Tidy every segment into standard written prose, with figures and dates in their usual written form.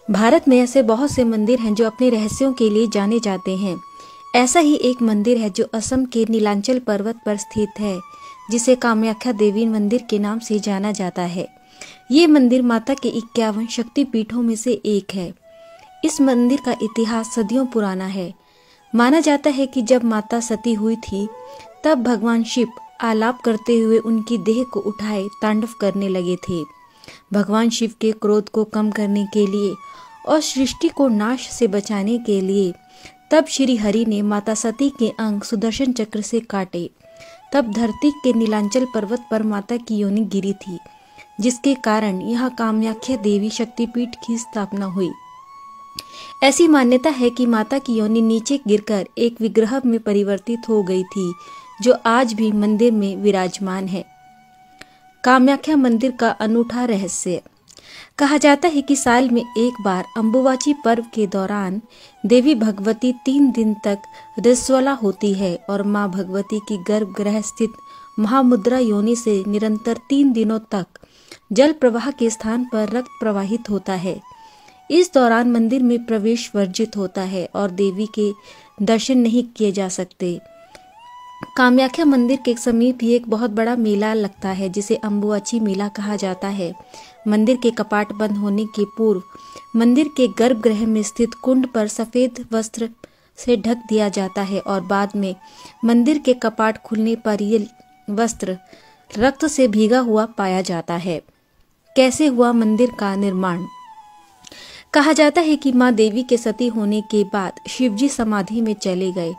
भारत में ऐसे बहुत से मंदिर हैं जो अपने रहस्यों के लिए जाने जाते हैं। ऐसा ही एक मंदिर है जो असम के नीलांचल पर्वत पर स्थित है, जिसे कामाख्या देवी मंदिर के नाम से जाना जाता है। ये मंदिर माता के 51 शक्तिपीठों में से एक है। इस मंदिर का इतिहास सदियों पुराना है। माना जाता है कि जब माता सती हुई थी, तब भगवान शिव आलाप करते हुए उनकी देह को उठाए तांडव करने लगे थे। भगवान शिव के क्रोध को कम करने के लिए और सृष्टि को नाश से बचाने के लिए तब श्री हरि ने माता सती के अंग सुदर्शन चक्र से काटे। तब धरती के नीलांचल पर्वत पर माता की योनि गिरी थी, जिसके कारण यहाँ कामाख्या देवी शक्तिपीठ की स्थापना हुई। ऐसी मान्यता है कि माता की योनि नीचे गिरकर एक विग्रह में परिवर्तित हो गई थी, जो आज भी मंदिर में विराजमान है। कामाख्या मंदिर का अनूठा रहस्य। कहा जाता है कि साल में एक बार अम्बुबाची पर्व के दौरान देवी भगवती 3 दिन तक रजस्वला होती है और मां भगवती की गर्भगृह स्थित महामुद्रा योनि से निरंतर 3 दिनों तक जल प्रवाह के स्थान पर रक्त प्रवाहित होता है। इस दौरान मंदिर में प्रवेश वर्जित होता है और देवी के दर्शन नहीं किए जा सकते। कामाख्या मंदिर के समीप ही एक बहुत बड़ा मेला लगता है, जिसे अम्बुबाची मेला कहा जाता है। मंदिर के कपाट बंद होने के पूर्व मंदिर के गर्भगृह में स्थित कुंड पर सफेद वस्त्र से ढक दिया जाता है और बाद में मंदिर के कपाट खुलने पर ये वस्त्र रक्त से भीगा हुआ पाया जाता है। कैसे हुआ मंदिर का निर्माण? कहा जाता है कि मां देवी के सती होने के बाद शिवजी समाधि में चले गए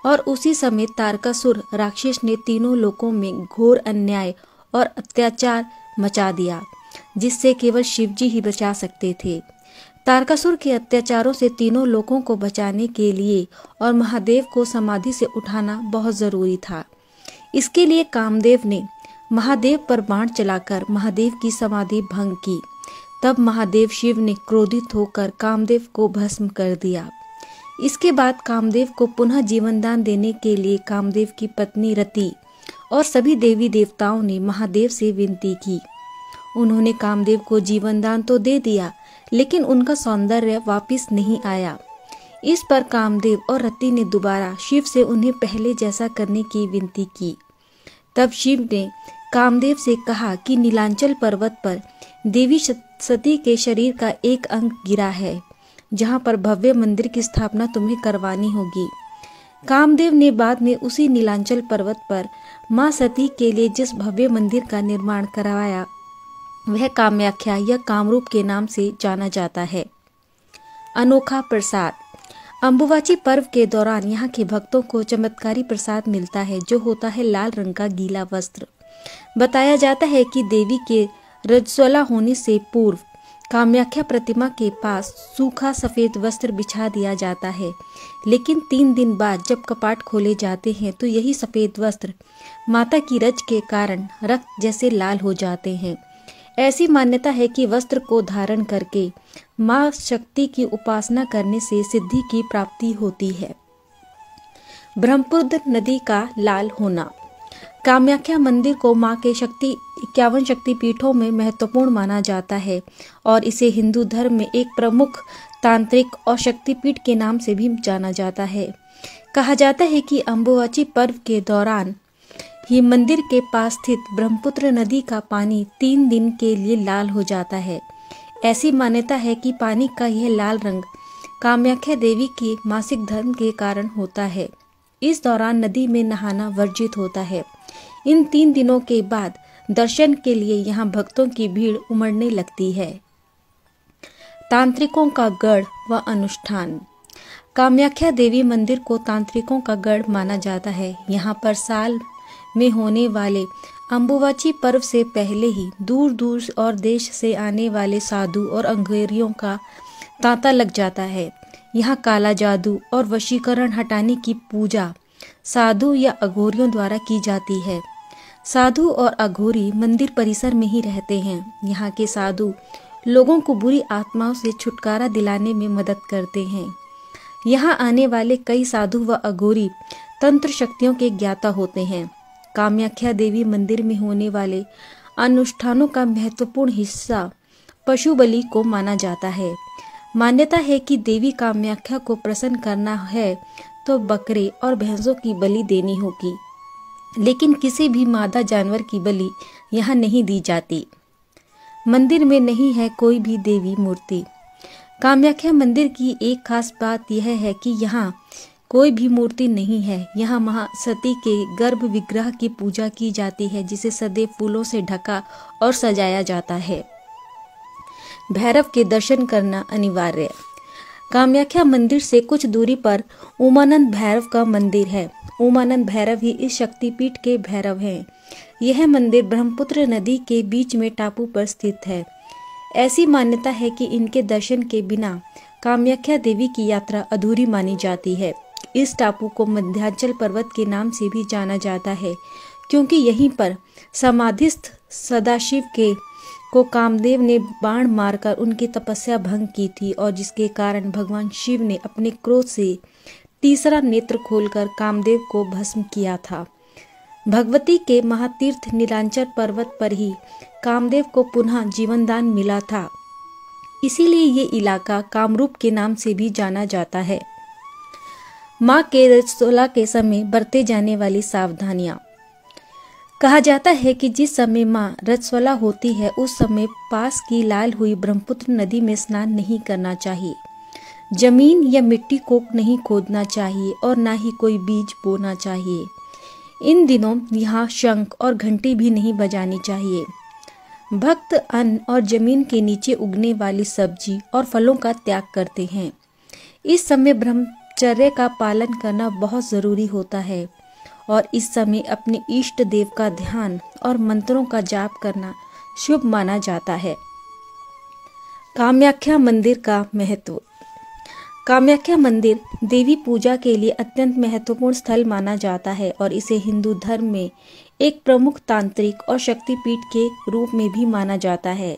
और उसी समय तारकासुर राक्षस ने तीनों लोकों में घोर अन्याय और अत्याचार मचा दिया, जिससे केवल शिवजी ही बचा सकते थे। तारकासुर के अत्याचारों से तीनों लोकों को बचाने के लिए और महादेव को समाधि से उठाना बहुत जरूरी था। इसके लिए कामदेव ने महादेव पर बाण चलाकर महादेव की समाधि भंग की। तब महादेव शिव ने क्रोधित होकर कामदेव को भस्म कर दिया। इसके बाद कामदेव को पुनः जीवन दान देने के लिए कामदेव की पत्नी रति और सभी देवी देवताओं ने महादेव से विनती की। उन्होंने कामदेव को जीवन दान तो दे दिया, लेकिन उनका सौंदर्य वापस नहीं आया। इस पर कामदेव और रति ने दोबारा शिव से उन्हें पहले जैसा करने की विनती की। तब शिव ने कामदेव से कहा कि नीलांचल पर्वत पर देवी सती के शरीर का एक अंग गिरा है, जहां पर भव्य मंदिर की स्थापना तुम्हें करवानी होगी। कामदेव ने बाद में उसी नीलांचल पर्वत पर मां सती के लिए जिस भव्य मंदिर का निर्माण करवाया, वह कामाख्या या कामरूप के नाम से जाना जाता है। अनोखा प्रसाद। अम्बुबाची पर्व के दौरान यहाँ के भक्तों को चमत्कारी प्रसाद मिलता है, जो होता है लाल रंग का गीला वस्त्र। बताया जाता है कि देवी के रजस्वला होने से पूर्व कामाख्या प्रतिमा के पास सूखा सफेद वस्त्र बिछा दिया जाता है, लेकिन 3 दिन बाद जब कपाट खोले जाते हैं तो यही सफेद वस्त्र माता की रज के कारण रक्त जैसे लाल हो जाते हैं। ऐसी मान्यता है कि वस्त्र को धारण करके मां शक्ति की उपासना करने से सिद्धि की प्राप्ति होती है। ब्रह्मपुत्र नदी का लाल होना। कामाख्या मंदिर को मां के 51 शक्तिपीठों में महत्वपूर्ण माना जाता है और इसे हिंदू धर्म में एक प्रमुख तांत्रिक और शक्तिपीठ के नाम से भी जाना जाता है। कहा जाता है कि अम्बुबाची पर्व के दौरान ही मंदिर के पास स्थित ब्रह्मपुत्र नदी का पानी 3 दिन के लिए लाल हो जाता है। ऐसी मान्यता है कि पानी का यह लाल रंग कामाख्या देवी के मासिक धर्म के कारण होता है। इस दौरान नदी में नहाना वर्जित होता है। इन 3 दिनों के बाद दर्शन के लिए यहाँ भक्तों की भीड़ उमड़ने लगती है। तांत्रिकों का गढ़ व अनुष्ठान। कामाख्या देवी मंदिर को तांत्रिकों का गढ़ माना जाता है। यहाँ पर साल में होने वाले अम्बुबाची पर्व से पहले ही दूर दूर और देश से आने वाले साधु और अंगेरियों का तांता लग जाता है। यहाँ काला जादू और वशीकरण हटाने की पूजा साधु या अघोरियों द्वारा की जाती है। साधु और अघोरी मंदिर परिसर में ही रहते हैं। यहाँ के साधु लोगों को बुरी आत्माओं से छुटकारा दिलाने में मदद करते हैं। यहाँ आने वाले कई साधु व अघोरी तंत्र शक्तियों के ज्ञाता होते हैं। कामाख्या देवी मंदिर में होने वाले अनुष्ठानों का महत्वपूर्ण हिस्सा पशु बलि को माना जाता है। मान्यता है कि देवी कामाख्या को प्रसन्न करना है तो बकरे और भैंसों की बलि देनी होगी, लेकिन किसी भी मादा जानवर की बलि यहाँ नहीं दी जाती। मंदिर में नहीं है कोई भी देवी मूर्ति। कामाख्या मंदिर की एक खास बात यह है कि यहाँ कोई भी मूर्ति नहीं है। यहाँ महासती के गर्भ विग्रह की पूजा की जाती है, जिसे सदैव फूलों से ढका और सजाया जाता है। भैरव के दर्शन करना अनिवार्य। कामाख्या मंदिर से कुछ दूरी पर उमानंद भैरव का मंदिर है। उमानंद भैरव ही इस शक्तिपीठ के भैरव हैं। यह मंदिर ब्रह्मपुत्र नदी के बीच में टापू पर स्थित है। ऐसी मान्यता है कि इनके दर्शन के बिना कामाख्या देवी की यात्रा अधूरी मानी जाती है। इस टापू को मध्यांचल पर्वत के नाम से भी जाना जाता है, क्योंकि यहीं पर समाधिस्थ सदाशिव को कामदेव ने बाण मारकर उनकी तपस्या भंग की थी, और जिसके कारण भगवान शिव ने अपने क्रोध से तीसरा नेत्र खोलकर कामदेव को भस्म किया था। भगवती के महातीर्थ नीलांचल पर्वत पर ही कामदेव को पुनः जीवनदान मिला था। इसीलिए ये इलाका कामरूप के नाम से भी जाना जाता है। माँ के रजस्वला के समय बरते जाने वाली सावधानियाँ। कहा जाता है कि जिस समय माँ रजस्वला होती है उस समय पास की लाल हुई ब्रह्मपुत्र नदी में स्नान नहीं करना चाहिए। जमीन या मिट्टी को नहीं खोदना चाहिए और ना ही कोई बीज बोना चाहिए। इन दिनों यहाँ शंख और घंटी भी नहीं बजानी चाहिए। भक्त अन्न और जमीन के नीचे उगने वाली सब्जी और फलों का त्याग करते हैं। इस समय ब्रह्मचर्य का पालन करना बहुत जरूरी होता है और इस समय अपने इष्ट देव का ध्यान और मंत्रों का जाप करना शुभ माना जाता है। कामाख्या मंदिर का महत्व। कामाख्या मंदिर देवी पूजा के लिए अत्यंत महत्वपूर्ण स्थल माना जाता है और इसे हिंदू धर्म में एक प्रमुख तांत्रिक और शक्तिपीठ के रूप में भी माना जाता है।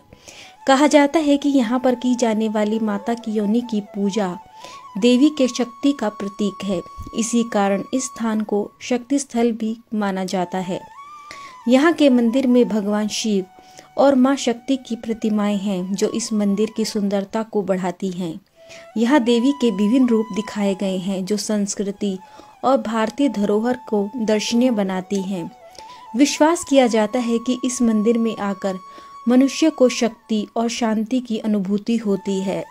कहा जाता है कि यहाँ पर की जाने वाली माता की योनि की पूजा देवी के शक्ति का प्रतीक है। इसी कारण इस स्थान को शक्ति स्थल भी माना जाता है। यहाँ के मंदिर में भगवान शिव और माँ शक्ति की प्रतिमाएं हैं, जो इस मंदिर की सुंदरता को बढ़ाती हैं। यहाँ देवी के विभिन्न रूप दिखाए गए हैं, जो संस्कृति और भारतीय धरोहर को दर्शनीय बनाती हैं। विश्वास किया जाता है कि इस मंदिर में आकर मनुष्य को शक्ति और शांति की अनुभूति होती है।